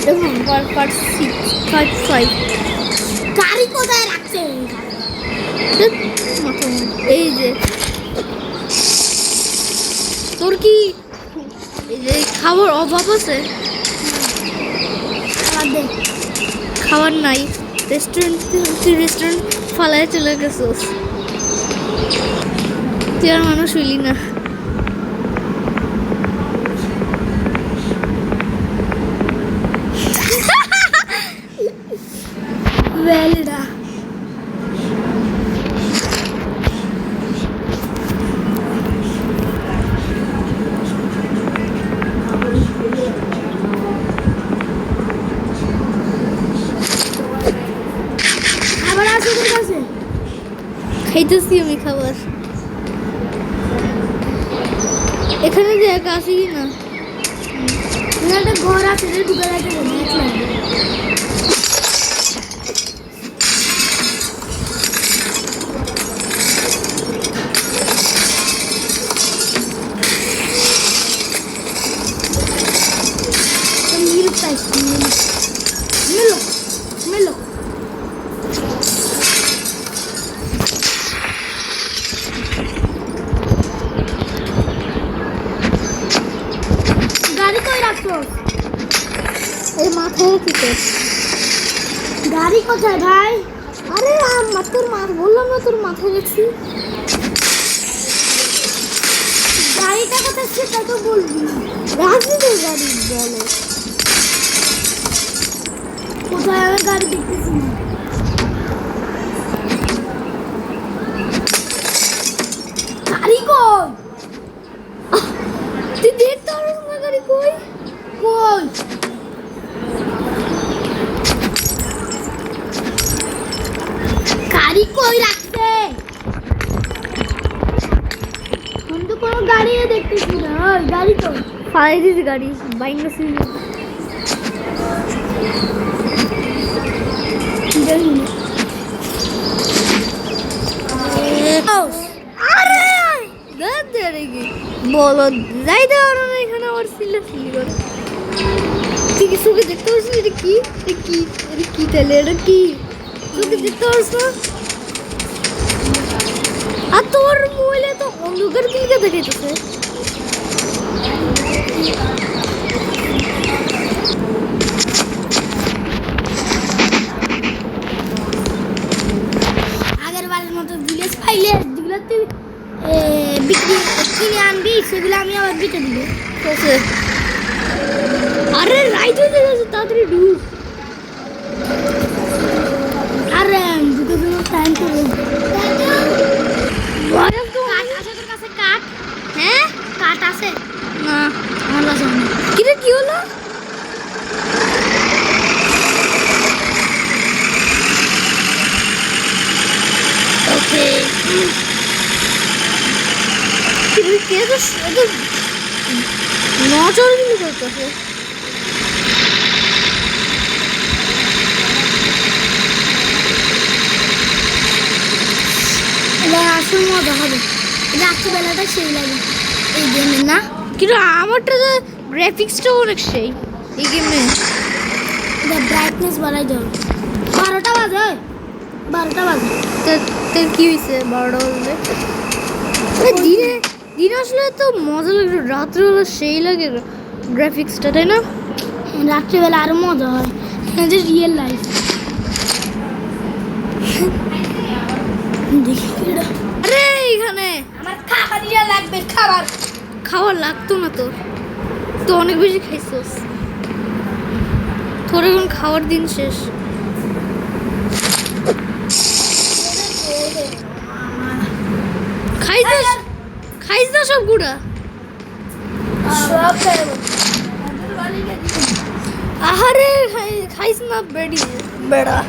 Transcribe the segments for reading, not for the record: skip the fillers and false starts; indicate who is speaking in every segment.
Speaker 1: দেখুন পার্ট 6
Speaker 2: গাড়ি কোথায় রাখছে?
Speaker 1: এই যে তোর কি এই যে খাবার অভাব আছে? খাবার নাই, রেস্টুরেন্ট ফালায় চলে গেছোস, তুই আর মানুষ হইলি না।
Speaker 2: ভ্যালিডা খাবার আছে তোর কাছে?
Speaker 1: খাইতেছি আমি খাবার। এখানে যে একা আসি কি না?
Speaker 2: একটা ঘর আছে রে, ঢুকে যাইতে ম্যাচ লাগবে। মিল্ক পাইছি, মিল্ক মিল্ক গাড়ি কই রাখছো?
Speaker 1: এই মাথায় কি কর?
Speaker 2: গাড়ি কোথায় ভাই?
Speaker 1: আরে তোর বললাম না তোর মাথায় রাখছি।
Speaker 2: গাড়িটা কোথায় সেটা তো বলবি।
Speaker 1: রাখছি তোর গাড়ি, বলো
Speaker 2: কোথায়? আমি গাড়ি দেখতেছি না। গাড়ি কই?
Speaker 1: তুই দেখতে পারছ না গাড়ি কই?
Speaker 2: কই? গাড়ি কই রাখছে? আমি তো কোনো গাড়িও দেখতেছি না। ওই গাড়ি তো
Speaker 1: ফালাই দিয়েছি গাড়ি, বাইক গেছি। বলো যাইতে পারো না এখানে, আবার সিলি করে। তুই কি চোখে দেখতে পাচ্ছিস এটা কি? এটা কি তাহলে? এটা কি চোখে দেখতে পাচ্ছ না? আর তোর মোবাইলে তো অন্ধকার দিকে দেখাইতেছে।
Speaker 2: আগের বারের মতো জিনিস পাইলে যেগুলো তুই বিক্রি কিনে আনবি সেগুলো আমি আবার বিকে দিব।
Speaker 1: আরে রাইট হয়ে গেছে, তাড়াতাড়ি ঢুক।
Speaker 2: আরে দুটো দিন টাইম তো কাঠ আছে তোর কাছে? কাঠ?
Speaker 1: হ্যাঁ
Speaker 2: কাঠ আছে
Speaker 1: না,
Speaker 2: আমার কাছে নেই।
Speaker 1: কিরে কি হলো? ওকে কে তো নজর কিন্তু করতেছে।
Speaker 2: এবার আসল মজা হবে। রাত্রিবেলাটা সেই লাগে এই গেমে না?
Speaker 1: কিন্তু আমারটা তো গ্রাফিক্সটা অনেক সেই এই গেমে।
Speaker 2: ব্রাইটনেস বাড়াই দাও। 12টা বাজে, 12টা বাজে।
Speaker 1: তোর কি হয়েছে 12টা বাজলে? দিনে আসলে তো মজা লাগে, রাত্রেবেলা সেই লাগে গ্রাফিক্সটা, তাই না?
Speaker 2: রাত্রিবেলা আরো মজা হয়, যে রিয়েল লাইফ।
Speaker 1: আরে এখানে
Speaker 2: আমার খাবার দিয়ে লাগবে, খাবার
Speaker 1: খাওয়া লাগতো না তোর, তো অনেক বেশি খাইছিস। তোর এখন খাওয়ার দিন শেষ। খাইস না সব গুড়া।
Speaker 2: সব খাবো।
Speaker 1: আহারে খাইস না বেড়া।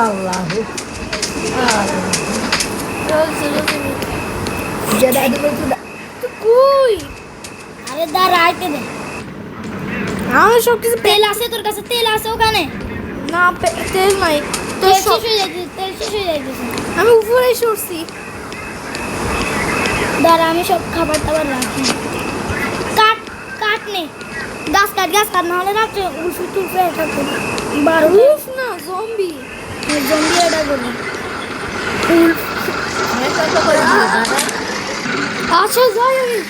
Speaker 2: আল্লাহু যেটা দেবো
Speaker 1: তুই কই?
Speaker 2: আরে দাঁড়া, আইতে দে।
Speaker 1: আমার সব কিছু
Speaker 2: তেল আছে তোর কাছে? তেল আছে ওখানে?
Speaker 1: না তেল নাই তো। তো
Speaker 2: তেল
Speaker 1: সব
Speaker 2: শেষ হয়ে যাইতেছে, তেল শেষ হয়ে যাইতেছে।
Speaker 1: আমি উপরে সরছি।
Speaker 2: দাঁড়া আমি সব খাবার টাবার রাখি। কাট কাট নে, গাছ কাট নাহলে রাত্রে উল্ফি টুলফে অ্যাটাক করবে। বারো
Speaker 1: উফ না জম্বি।
Speaker 2: জম্বি অ্যাটাক করবে।
Speaker 1: আচ্ছা যাই আমি।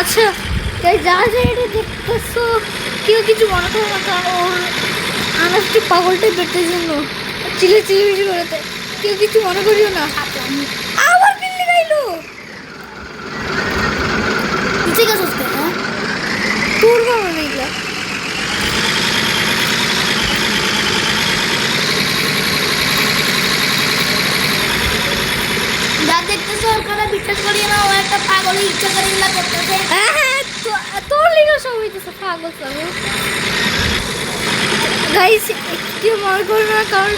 Speaker 1: আচ্ছা তাই যা যা এটা দেখতেছো কেউ কিছু মনে করো না, কারণ ওর আমার একটু পাগলটাই পেটের জন্য চিলে চিলে বেশি করেতে, কেউ কিছু মনে করিও না। আবার কিনলে গাইলো
Speaker 2: ঠিক আছে হ্যাঁ
Speaker 1: তোর বাবা নেইলা।
Speaker 2: যা দেখতেছো ওর কথা বিশ্বাস করিয়ে না, ও একটা পাগলের ইচ্ছা করে এগুলা করতেছে।
Speaker 1: হ্যাঁ হ্যাঁ তোর লিগা সব হইতেছে পাগল পাগল। গাইস কেউ মনে করো না, কারণ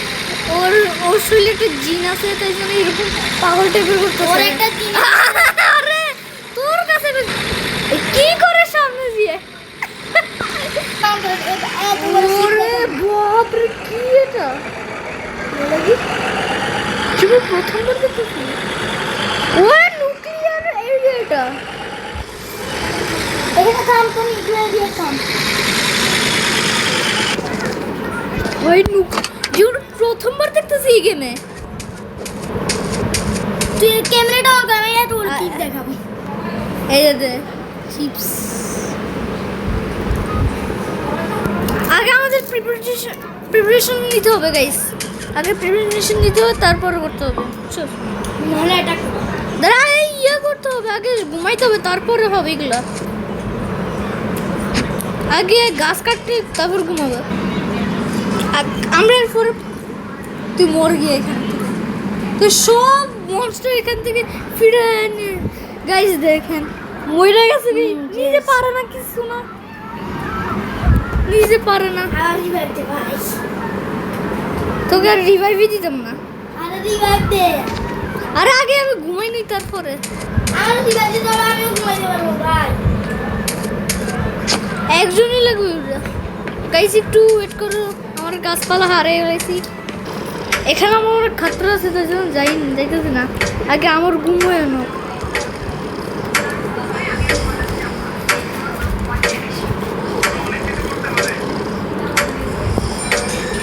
Speaker 1: ওর ওর শরীরে একটা জিন আছে, তাই জন্য এরকম পাগল টাইপের করতেছে।
Speaker 2: ওর একটা জিন
Speaker 1: আরে তোর কাছে কি করে সামনে দিয়ে ওরে বাপরে কি এটা লাগি তুমি প্রথমবার দেখতেছি। ও নিউক্লিয়ার এরিয়াটা
Speaker 2: এখানে কাম তো নিউক্লিয়ার দিয়ে কাম।
Speaker 1: ওই জিউর প্রথমবার দেখতেছি এই গেমে।
Speaker 2: তুই ক্যামেরাটা অন কর, আমি এটা তোর কি দেখাবো।
Speaker 1: এই যে চিপস আগে আমাদের প্রিপারেশন নিতে হবে গাইস, আগে প্রিপারেশন নিতে হবে তারপর করতে হবে। চল
Speaker 2: নাহলে অ্যাটাক
Speaker 1: দাঁড়া এই ইয়ে করতে হবে, আগে ঘুমাইতে হবে তারপরে হবে এগুলো। আগে গাছ কাটতে তারপর ঘুমাবে। আমরা এরপরে তুই মর গিয়ে এখান থেকে তো সব মনস্টার এখান থেকে ফিরে আনে। গাইস দেখেন মরে গেছে, নিজে পারে না কিছু না, নিজে পারে না।
Speaker 2: আর রিভাইভ দে ভাই,
Speaker 1: তোকে আর রিভাইভই দিতাম না।
Speaker 2: আর রিভাইভ দে,
Speaker 1: আরে আগে আমি ঘুমাই নি তারপরে।
Speaker 2: আর রিভাইভ দে তাহলে আমিও ঘুমাইতে পারবো ভাই।
Speaker 1: একজনই লাগবে গাইস, একটু ওয়েট করো, আমার গাছপালা হারিয়ে গেছি। এখানে আমার অনেক খাতরা আছে, তাই জন্য যাইতেছি না। আগে আমার ঘুম হয়ে না।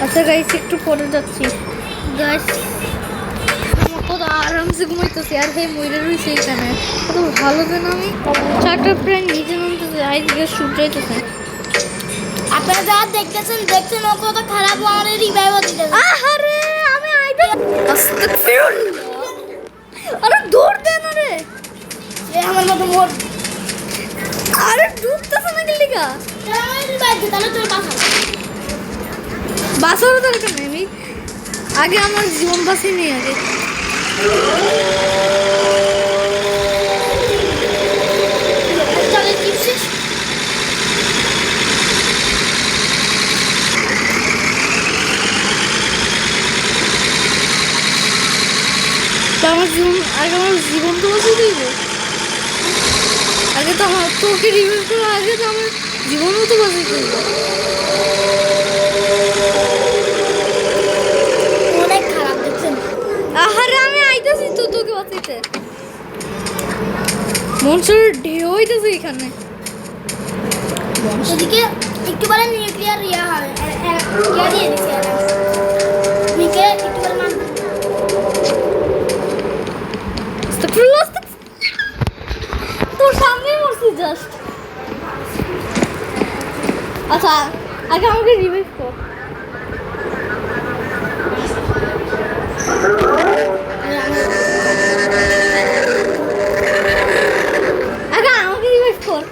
Speaker 1: আচ্ছা গাইস একটু পরে যাচ্ছি। গাইস কত আরামসে ঘুমাইতেছি, আর হে ময়ূরে রয়েছে এখানে কত ভালো যেন। আমি চারটা প্রায় নিচে নামতেছে, আই দিকে শুট যাইতেছে।
Speaker 2: আপনারা যা দেখছেন ও কত খারাপ, ও আমাদের রিভাইভ দিতে।
Speaker 1: আহারে আমি আইতে আস্তাগফিরুল্লাহ। আরে দৌড় দে না রে,
Speaker 2: এ আমার মতো মোর
Speaker 1: আরে ডুবতেছে না গেলিগা।
Speaker 2: আমার রিভাইভ দে তাহলে তোর বাসা।
Speaker 1: বাঁচানোর দরকার নেই, আমি আগে আমার জীবন বাঁচিয়ে নিই আগে।
Speaker 2: চলে চিপস
Speaker 1: তো আমার জীবন আগে, আমার জীবন তো বাঁচিয়ে দিব আগে, তো আমার তোকে রিভিউ করার আগে তো আমার জীবনও তো বাঁচিয়ে দিব।
Speaker 2: অনেক খারাপ দেখছেন।
Speaker 1: আহারে আমি আইতেছি তো তোকে বাঁচাইতে। মনসুর ঢেউ হইতেছে এখানে।
Speaker 2: এদিকে একটু বলে নিউক্লিয়ার ইয়া হয়, ইয়া দিয়ে দিছে মিকে একটু বলে মান।
Speaker 1: আস্তাগফিরুল্লাহ, তোর সামনেই মরছি জাস্ট। আচ্ছা আগে আমাকে রিভাইভ কর। আগে আমাকে রিভাইভ কর।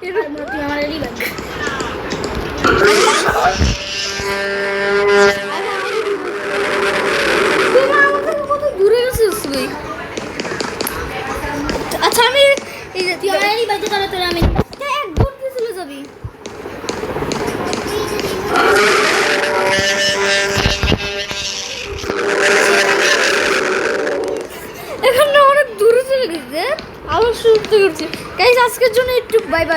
Speaker 2: তুই আমার রিভাইভ
Speaker 1: কত দূরে গেছিস তুই? আচ্ছা আমি এই যে
Speaker 2: তুই আমার রিভাইভ দে তাহলে তোর আমি
Speaker 1: এক দৌড় দিয়ে চলে যাবি। এখানে অনেক দূরে চলে গেছে, আবার শুরু করছি গাইস। আজকের জন্য একটু বাই বাই।